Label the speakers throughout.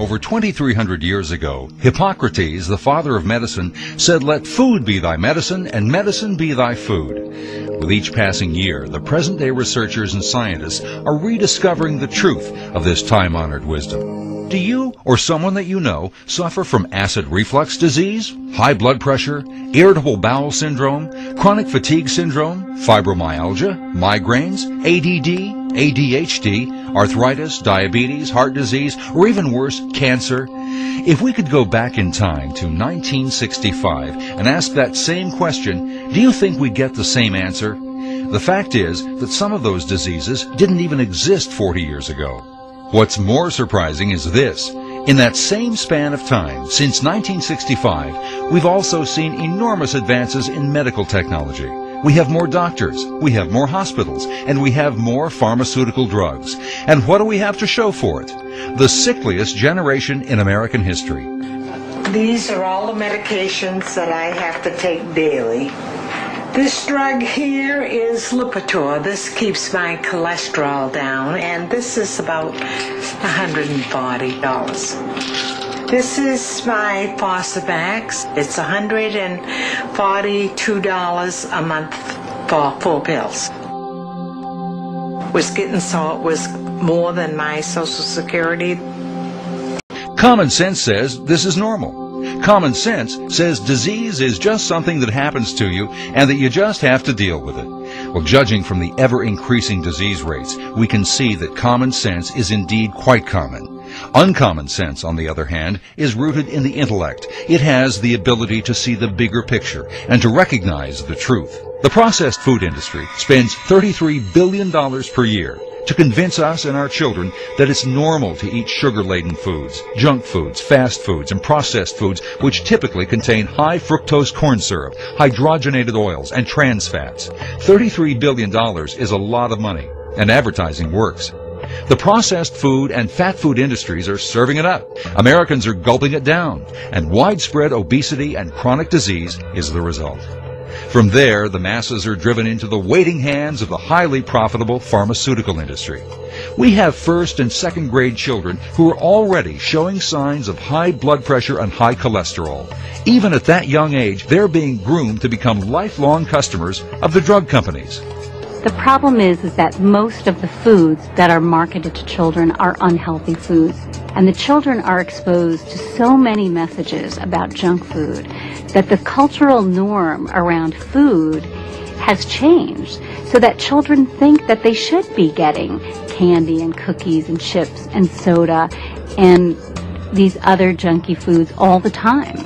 Speaker 1: Over 2,300 years ago, Hippocrates, the father of medicine, said, "Let food be thy medicine, and medicine be thy food." With each passing year, the present-day researchers and scientists are rediscovering the truth of this time-honored wisdom. Do you or someone that you know suffer from acid reflux disease, high blood pressure, irritable bowel syndrome, chronic fatigue syndrome, fibromyalgia, migraines, ADD, ADHD, arthritis, diabetes, heart disease, or even worse, cancer? If we could go back in time to 1965 and ask that same question, do you think we'd get the same answer? The fact is that some of those diseases didn't even exist 40 years ago. What's more surprising is this. In that same span of time, since 1965, we've also seen enormous advances in medical technology. We have more doctors, we have more hospitals, and we have more pharmaceutical drugs. And what do we have to show for it? The sickliest generation in American history.
Speaker 2: These are all the medications that I have to take daily. This drug here is Lipitor. This keeps my cholesterol down, and this is about $140. This is my Fosamax. It's $142 a month for 4 pills. Was getting so it was more than my Social Security.
Speaker 1: Common sense says this is normal. Common sense says disease is just something that happens to you and that you just have to deal with it. Well, judging from the ever-increasing disease rates, we can see that common sense is indeed quite common. Uncommon sense, on the other hand, is rooted in the intellect. It has the ability to see the bigger picture and to recognize the truth. The processed food industry spends $33 billion per year to convince us and our children that it's normal to eat sugar-laden foods, junk foods, fast foods, and processed foods which typically contain high fructose corn syrup, hydrogenated oils, and trans fats. $33 billion is a lot of money, and advertising works. The processed food and fat food industries are serving it up. Americans are gulping it down, and widespread obesity and chronic disease is the result. From there, the masses are driven into the waiting hands of the highly profitable pharmaceutical industry. We have first and second grade children who are already showing signs of high blood pressure and high cholesterol. Even at that young age, they're being groomed to become lifelong customers of the drug companies.
Speaker 3: The problem is that most of the foods that are marketed to children are unhealthy foods, and the children are exposed to so many messages about junk food that the cultural norm around food has changed so that children think that they should be getting candy and cookies and chips and soda and these other junky foods all the time.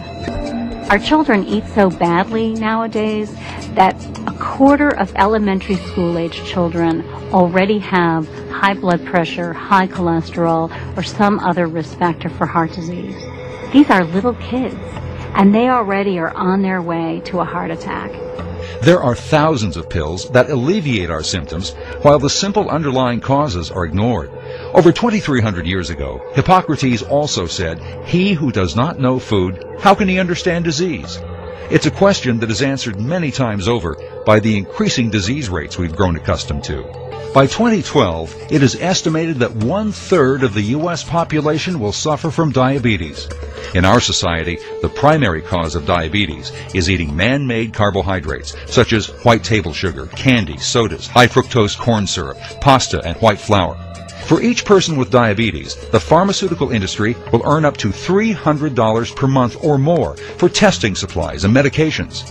Speaker 3: Our children eat so badly nowadays that a quarter of elementary school-age children already have high blood pressure, high cholesterol, or some other risk factor for heart disease. These are little kids, and they already are on their way to a heart attack.
Speaker 1: There are thousands of pills that alleviate our symptoms, while the simple underlying causes are ignored. Over 2,300 years ago, Hippocrates also said, "He who does not know food, how can he understand disease?" It's a question that is answered many times over by the increasing disease rates we've grown accustomed to. By 2012, it is estimated that 1/3 of the U.S. population will suffer from diabetes. In our society, the primary cause of diabetes is eating man-made carbohydrates, such as white table sugar, candy, sodas, high fructose corn syrup, pasta, and white flour. For each person with diabetes, the pharmaceutical industry will earn up to $300 per month or more for testing supplies and medications.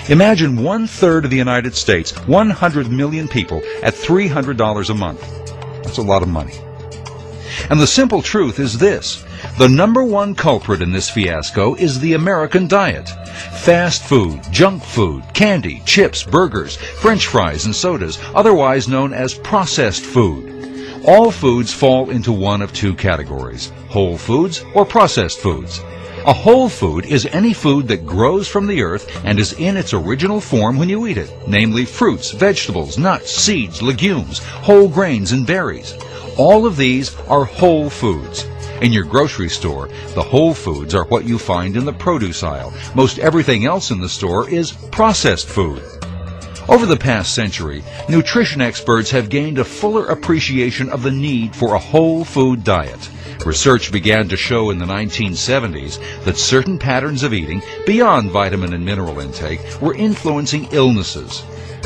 Speaker 1: Imagine 1/3 of the United States, 100 million people, at $300 a month. That's a lot of money. And the simple truth is this. The number one culprit in this fiasco is the American diet. Fast food, junk food, candy, chips, burgers, French fries, and sodas, otherwise known as processed food. All foods fall into one of two categories, whole foods or processed foods. A whole food is any food that grows from the earth and is in its original form when you eat it, namely fruits, vegetables, nuts, seeds, legumes, whole grains, and berries. All of these are whole foods. In your grocery store, the whole foods are what you find in the produce aisle. Most everything else in the store is processed food. Over the past century, nutrition experts have gained a fuller appreciation of the need for a whole food diet. Research began to show in the 1970s that certain patterns of eating, beyond vitamin and mineral intake, were influencing illnesses.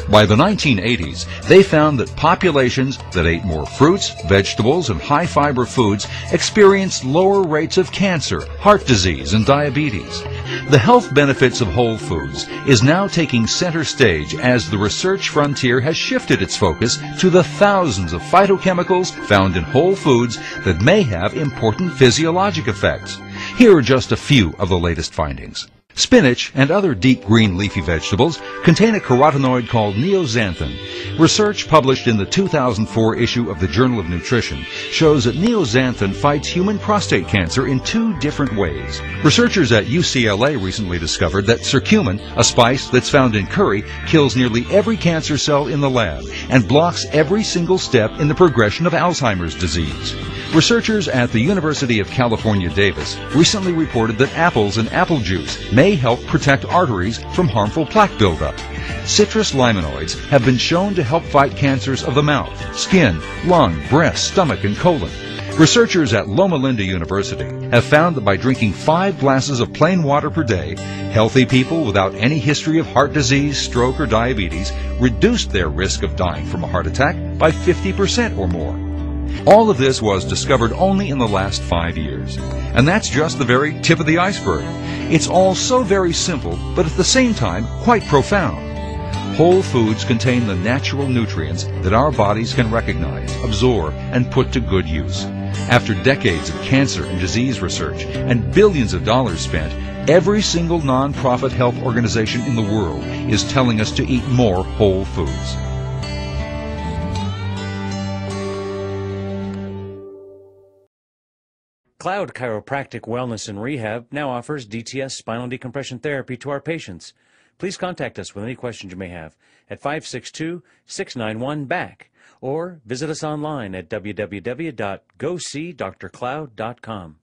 Speaker 1: By the 1980s, they found that populations that ate more fruits, vegetables, and high-fiber foods experienced lower rates of cancer, heart disease, and diabetes. The health benefits of whole foods is now taking center stage as the research frontier has shifted its focus to the thousands of phytochemicals found in whole foods that may have important physiologic effects. Here are just a few of the latest findings. Spinach and other deep green leafy vegetables contain a carotenoid called neoxanthin. Research published in the 2004 issue of the Journal of Nutrition shows that neoxanthin fights human prostate cancer in 2 different ways. Researchers at UCLA recently discovered that curcumin, a spice that's found in curry, kills nearly every cancer cell in the lab and blocks every single step in the progression of Alzheimer's disease. Researchers at the University of California, Davis recently reported that apples and apple juice may help protect arteries from harmful plaque buildup. Citrus limonoids have been shown to help fight cancers of the mouth, skin, lung, breast, stomach, and colon. Researchers at Loma Linda University have found that by drinking 5 glasses of plain water per day, healthy people without any history of heart disease, stroke, or diabetes reduced their risk of dying from a heart attack by 50% or more. All of this was discovered only in the last 5 years. And that's just the very tip of the iceberg. It's all so very simple, but at the same time, quite profound. Whole foods contain the natural nutrients that our bodies can recognize, absorb, and put to good use. After decades of cancer and disease research and billions of dollars spent, every single non-profit health organization in the world is telling us to eat more whole foods.
Speaker 4: Cloud Chiropractic Wellness and Rehab now offers DTS spinal decompression therapy to our patients. Please contact us with any questions you may have at 562-691-BACK or visit us online at www.goseedrcloud.com.